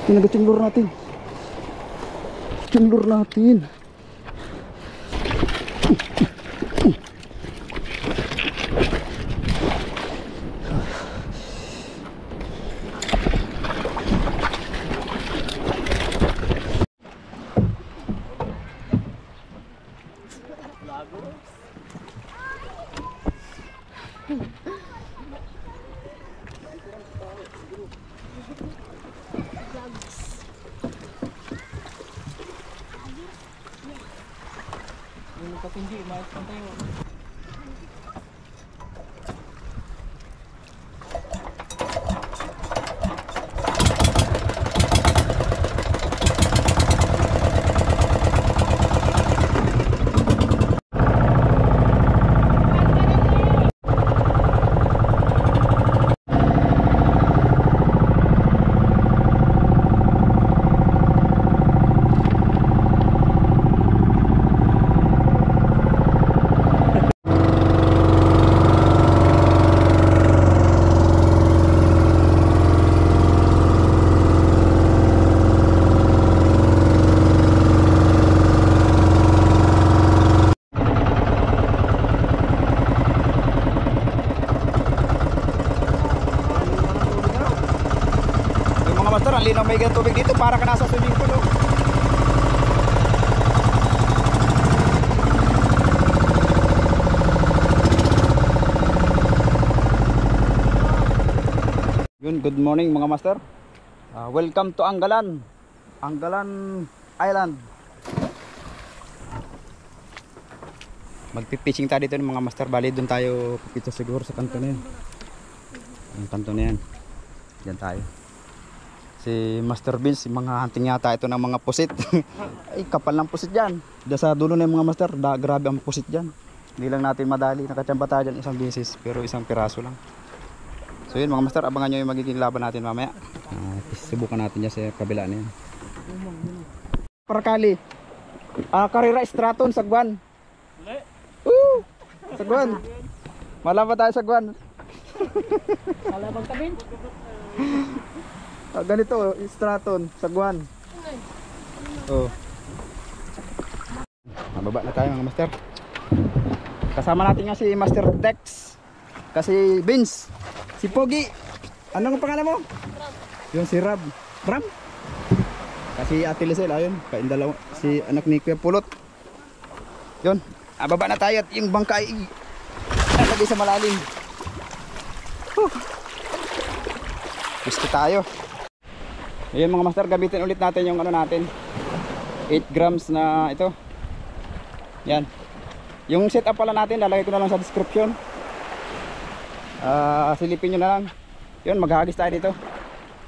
Tinaga-chinglor natin. Chinglor natin. Hindi, umayos lang tayo. Ang linaw may ganang tubig dito, para ka nasa swimming pool. Yun, good morning mga master. Welcome to Anggalan Island. Magpipishing tayo dito mga master. Bali doon tayo pipito siguro sa kanto na yan. Ang kanto na yan. Diyan tayo. Si Master Vince, mga hunting yata ito ng mga pusit. Ay, kapal ng pusit dyan. Diyan sa dulo na yung mga master, grabe ang pusit dyan. Hindi lang natin madali. Nakachamba tayo dyan isang beses, pero isang piraso lang. So yun mga master, abangan nyo yung magiging laban natin mamaya. Subukan natin dyan sa kabila na yan. Parakali. Karira Straton, Sagwan. Sagwan. Malaban tayo Sagwan. Malabang kabin? Ganito, Straton, Sagwan. Oh. Mababa na tayo mga master. Kasama natin nga si Master Dex. Kasi Vince, si Pogi. Anong pangalan mo? Yung si Ram. Kasi Ate Lisel, ayun, kaindalaw si anak ni Kuya Pulot. Yun, baba na tayo at yung bangka ay lagi sa malalim. Gusto tayo. Ayan mga master, gamitin ulit natin yung ano natin, 8 grams na ito. Yan. Yung setup pala natin, lalagay ko na lang sa description. Silipin nyo na lang. Yun, maghahagis tayo dito.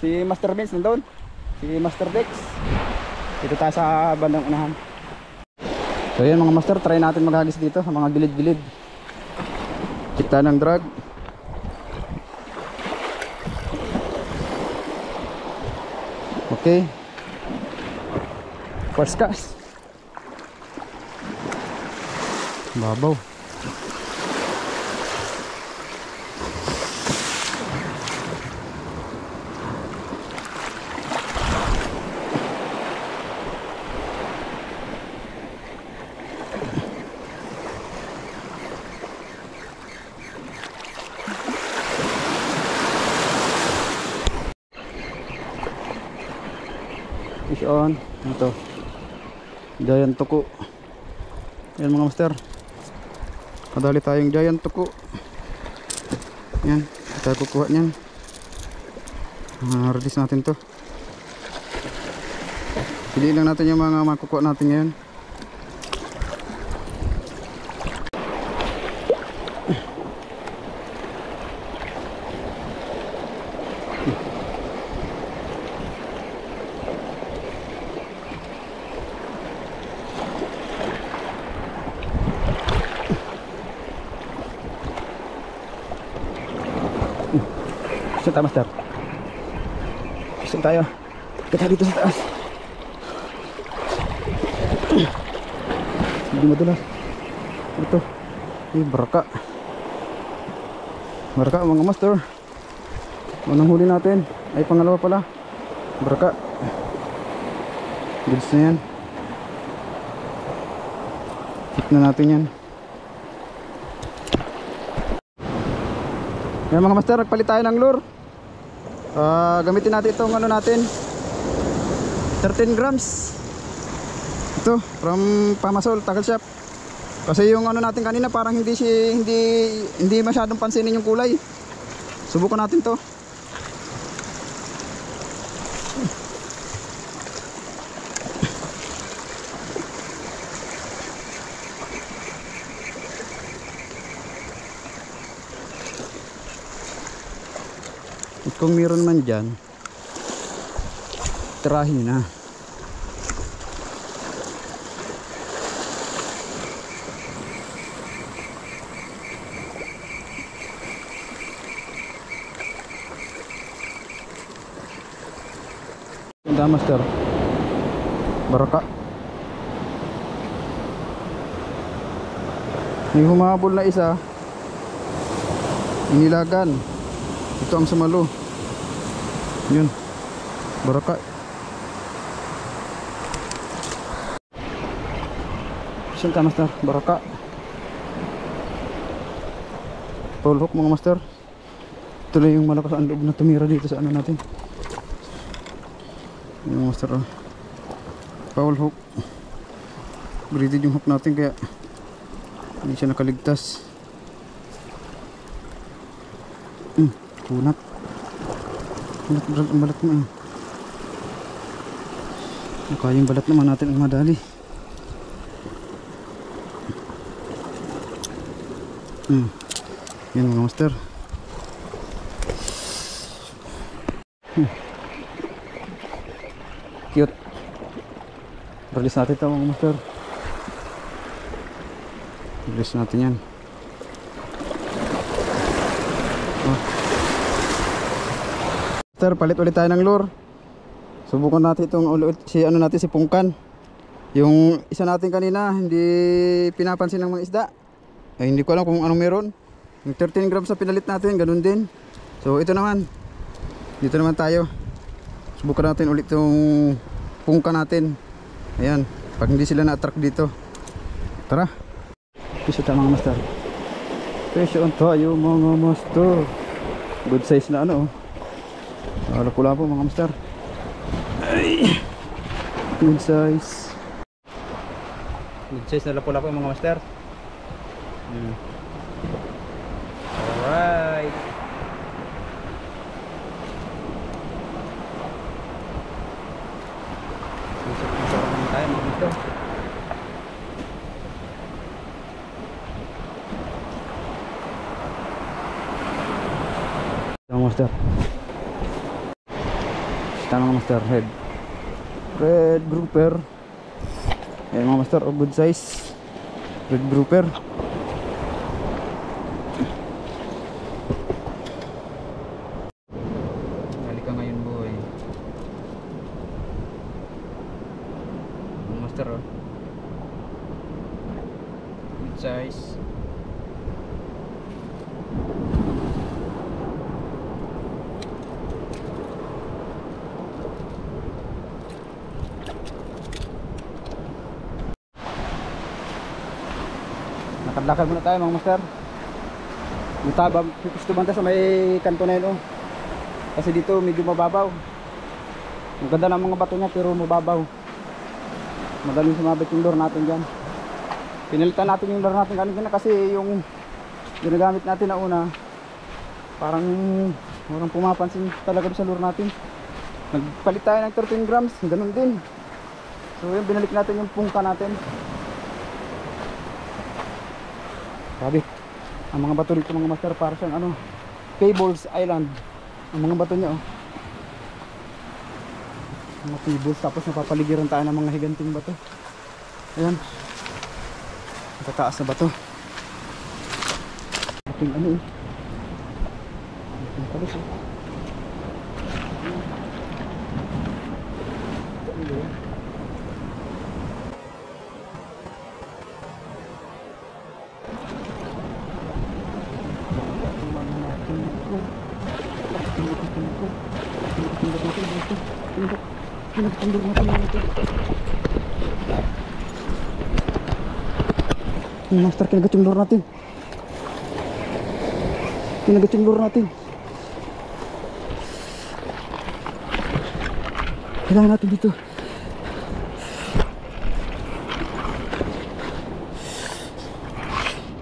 Si Master Vince nandun. Si Master Dex. Dito tayo sa bandang unahan. So yun mga master, try natin maghagis dito sa mga gilid-gilid. Kita ng drag. Okay. First cast. Babaw. Fish on. Ito. Giant tuko. Yan mga master. Kadali tayong giant tuko. Yan. Kita kukuha niyan. Release natin to. Piliin lang natin yung mga makukuha natin ngayon. Gusto tayo master. Gusto tayo. Kita dito sa taas. Hindi madulas. Ito. Baraka. Baraka mga master. Unang huli natin. Ay pangalawa pala. Baraka. Goods na yan. Hit na natin yan. Yan mga master, nagpalit tayo ng lure. Gamitin natin itong ano natin, 13 grams. Ito from Pamasol Tackle Shop. Kasi yung ano natin kanina parang hindi masyadong pansinin yung kulay. Subukan natin to. At kung meron man dyan, tirahin na. Ganda master. Baraka. May humabol na isa. Inilagan. Ito ang sumalo. Yun. Baraka. Siyenta master. Baraka. Full hook mga master. Ito lang yung malakas ang loob na tumira dito sa ano natin. Yung master, oh. Foul hook. Braided yung hook natin kaya hindi siya nakaligtas. Kunat. Kunat ang balat mo. Kaya yung balat naman natin ang madali. Yan mga master. Cute. Release natin ito mga master. Release natin yan. Master, palit ulit tayo ng lure. Subukan natin itong ulit si ano natin, si Pungkan. Yung isa natin kanina hindi pinapansin ng mga isda. Hindi ko alam kung anong meron. Yung 13 grams sa pinalit natin, ganun din. So ito naman. Dito naman tayo. Subukan natin ulit itong Pungkan natin. Ayan, pag hindi sila na-attract dito. Tara. Fish ito mga master. Fish on tayo mga master. Good size na ano. Wala po mga master. Ay. Good size. Good size na lapo-lapo mga master. Alright. Tayo mga master. Mga master. Mga master, red grouper. Ayan mga master, oh, good size red grouper. Halika ngayon boy mga master, oh. Good size. Lakad muna tayo mga master. Yung taba, gusto banta sa may kanto na yun, oh. Kasi dito medyo mababaw. Ang ganda ng mga bato niya pero mababaw. Madaling sumabit yung lure natin dyan. Pinalitan natin yung lure natin kanina kasi yung ginagamit natin na una parang walang pumapansin talaga sa lure natin. Nagpalit tayo ng 13 grams, ganun din. So yun, binalik natin yung Pungkan natin. Grabe. Ang mga bato dito mga master para siyang ano, Pebbles Island. Ang mga bato niya, oh. Mga pebbles, tapos napapaligiran tayo ng mga higanting bato. Ayan. Matataas na bato. Ating ano, eh. Ating palis, eh. Kinagat yung lure natin mga master. Master, kinagat yung lure natin. Kinagat yung lure natin. Kailangan natin dito.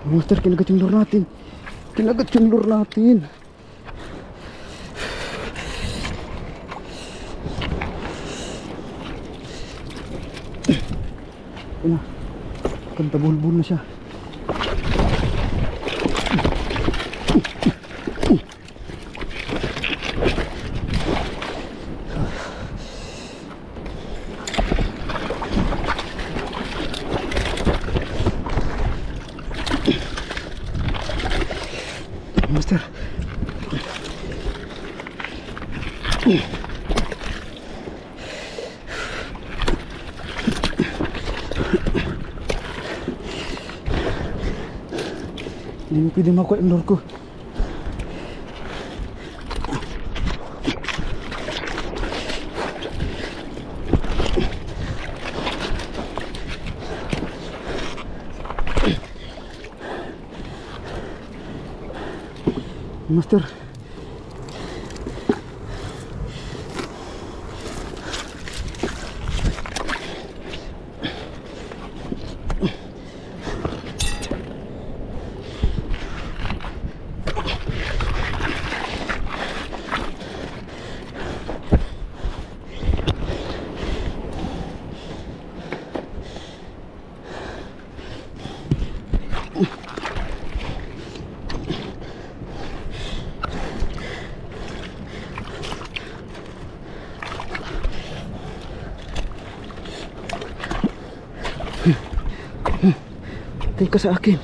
Master, kinagat yung lure natin. Kinagat yung lure natin. Ayun na. Kanta bulbul na siya. Master. Hindi mo pwede makuha yung lure ko. Master. Tingin ka sa akin.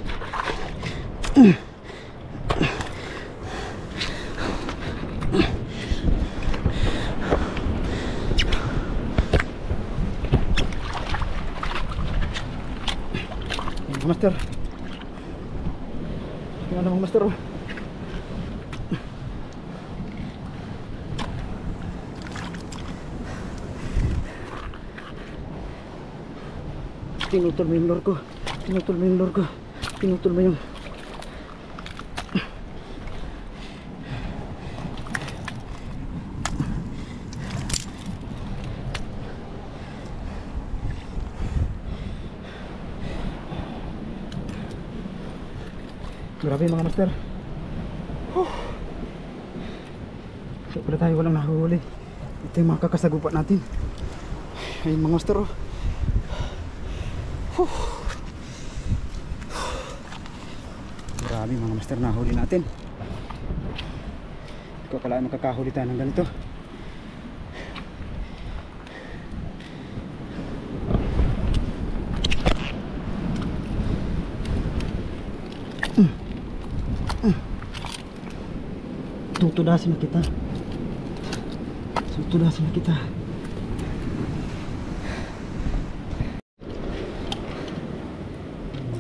Master. Tingnan naman master. Tinutol mo yung lure ko. Pinutol mo yung lure ko. Pinutol mo yung... Grabe mga master. So pala tayo walang nahuhuli. Ito yung mga kakasagupa natin. Ayun mga master. Grabe mga master, nahuli natin. Hindi ko akalain makakahuli tayo ng ganito. Tutudasin na kita. Tutudasin na kita.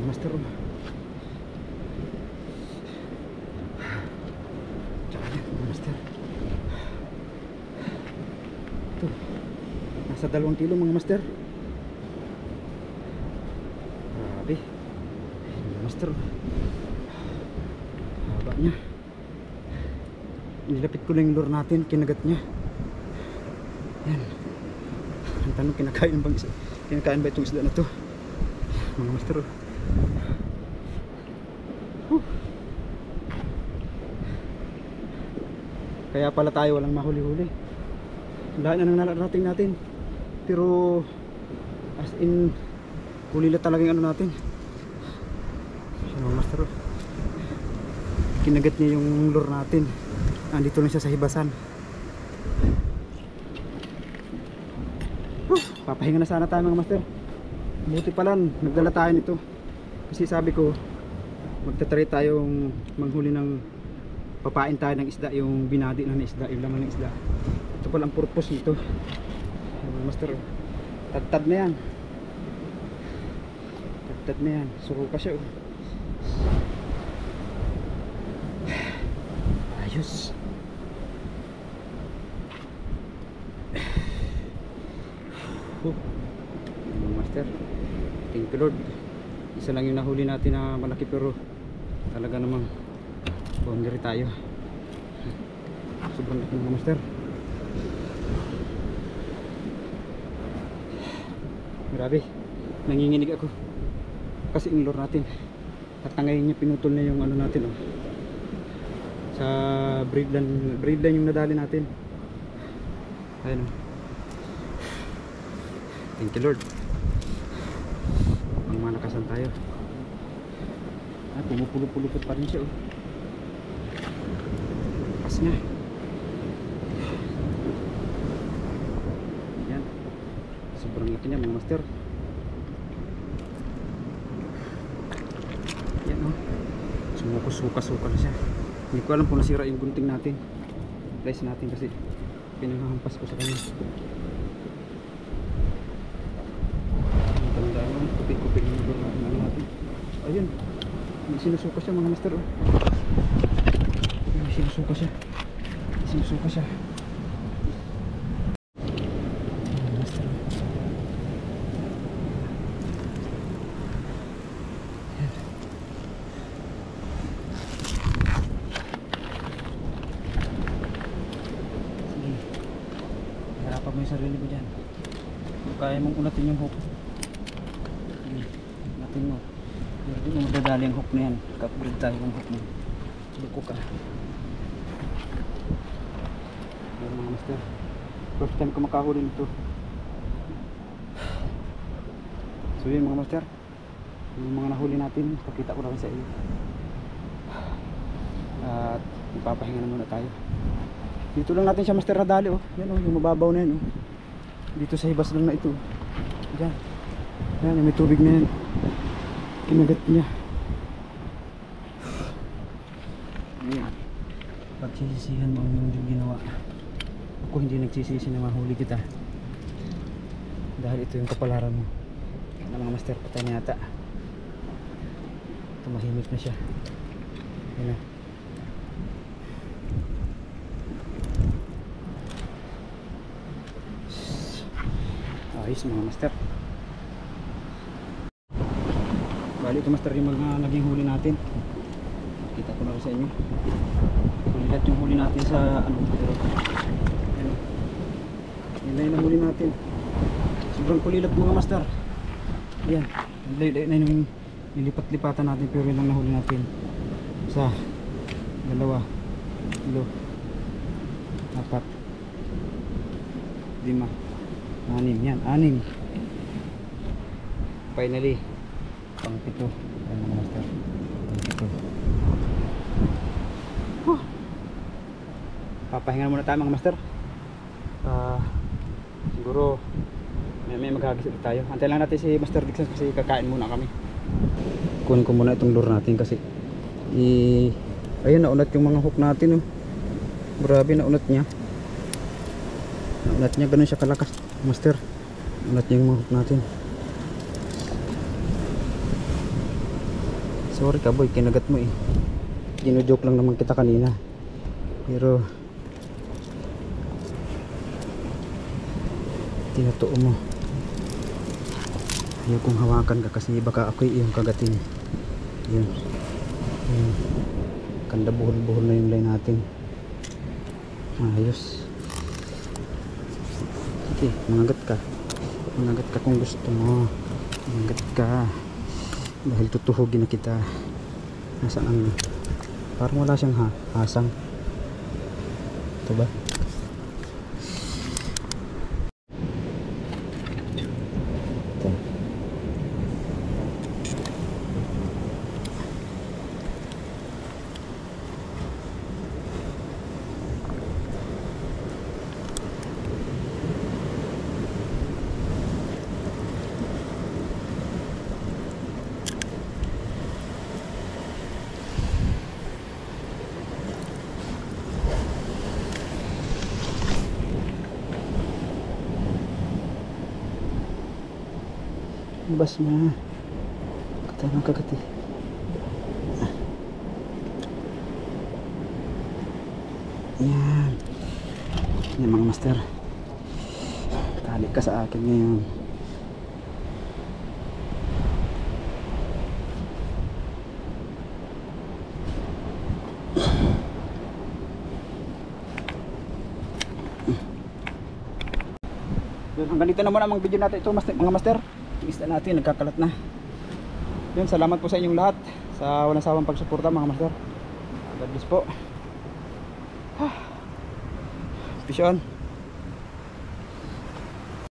Master. Master. Ito. Nasa 2 kilo mga master. Grabe. Master. Haba niya. Nilapit ko lang yung lure natin, kinagat niya. Yan. Ang tanong, kinakain ba itong isda na to? Mga master. Kaya pala tayo walang mahuli-huli. Lahat na nang narating natin. Pero as in huli na talaga yung ano natin. Mga master. Kinagat niya yung lure natin. Andito lang siya sa hibasan. Papahinga na sana tayo mga master. Buti pala nagdala tayo nito. Kasi sabi ko magtatry tayong manghuli ng papain tayo ng isda, yung binadi na ng isda, yung laman ng isda. Ito pala ang purpose nito. Mga master, tad-tad na yan. Tad-tad na yan. Suko pa siya. Ayos. Mga master, thank you Lord. Isa lang yung nahuli natin na malaki, pero talaga namang boundary tayo. Sobrang laki mga master. Grabe, nanginginig ako kasi yung lure natin at ngayon niya pinutol na yung ano natin, oh. Sa breedline yung nadali natin. Ayun, oh. Thank you Lord. May mga nakasan tayo. Ay, pumupulupulupot pa rin siya, oh. Pas na. Yan, sobrang laki niya mga master. Yan, oh. Sumuko-suka na siya. Hindi ko alam kung nasira yung gunting natin, place natin, kasi pinanghampas ko sa kanya. Tandaan mo, kupit-kupit yung lure natin. Ayun, may sinusuka siya mga master, oh. May sinusuka siya. Mga master, oh. Sige, harapan mo yung sarili mo dyan. Kung kaya mong unatin yung hook, sige, unatin mo. Hindi mo madadali ang hook na yan. Kapagod tayo ng hook mo. Luko ka. Ayan mga master, first time ko makahuli nito. So yun mga master, yung mga nahuli natin, pakita ko na rin sa iyo. At magpapahinga na muna tayo. Dito lang natin siya master nadali, oh. Yan, oh, yung mababaw na yan, oh. Dito sa hibas lang na ito. Diyan. Yan, may tubig na yan. Kinagat niya. Ayan. Pagsisisihan mo ang yung ginawa. Ako hindi nagsisisi na mahuli kita, dahil ito yung kapalaran mo. Ano mga master, patay na yata. Tumahimik na siya. Ayan na. Ayos mga master. Bali ito master yung mga naging huli natin. Kita ko na rin sa inyo. Kulilat yung huli natin sa ano, pero ano, yun na yung huli natin. Sobrang kulilat mga master. Ayan, layo na yung nilipat-lipatan natin, pero yun lang nahuli natin. Isa, dalawa, tatlo, apat, lima, anim. Yan, anim. Finally, pang pito. Ayan mga master, pang pito. Papahinga muna tayo mga master. Siguro may maghagis ulit tayo. Antay lang natin si Master Dixon kasi kakain muna kami. Kunin ko muna itong lure natin kasi ayun, naunat yung mga hook natin, oh. Grabe, naunat niya. Naunat niya, ganun siya kalakas master. Naunat niya yung mga hook natin. Sorry ka boy, kinagat mo eh. Gino-joke lang naman kita kanina, pero tinutuo mo. Ayaw kong hawakan ka kasi baka ako yung kagatin. Yun. Kanda buhol-buhol na yung line natin. Ayos. Sige, mangagat ka. Mangagat ka kung gusto mo. Mangagat ka. Dahil tutuhugin na kita. Nasaan ang, parang wala siyang hasang. Ito ba? Bas na katang kagati. Yan mga master, Halik ka sa akin ngayon. Yun, hanggang dito naman ang mga video natin ito mga master. Isda natin nagkakalat na. Yun, salamat po sa inyong lahat sa walang sawang pagsuporta mga master. God bless po. Peace on.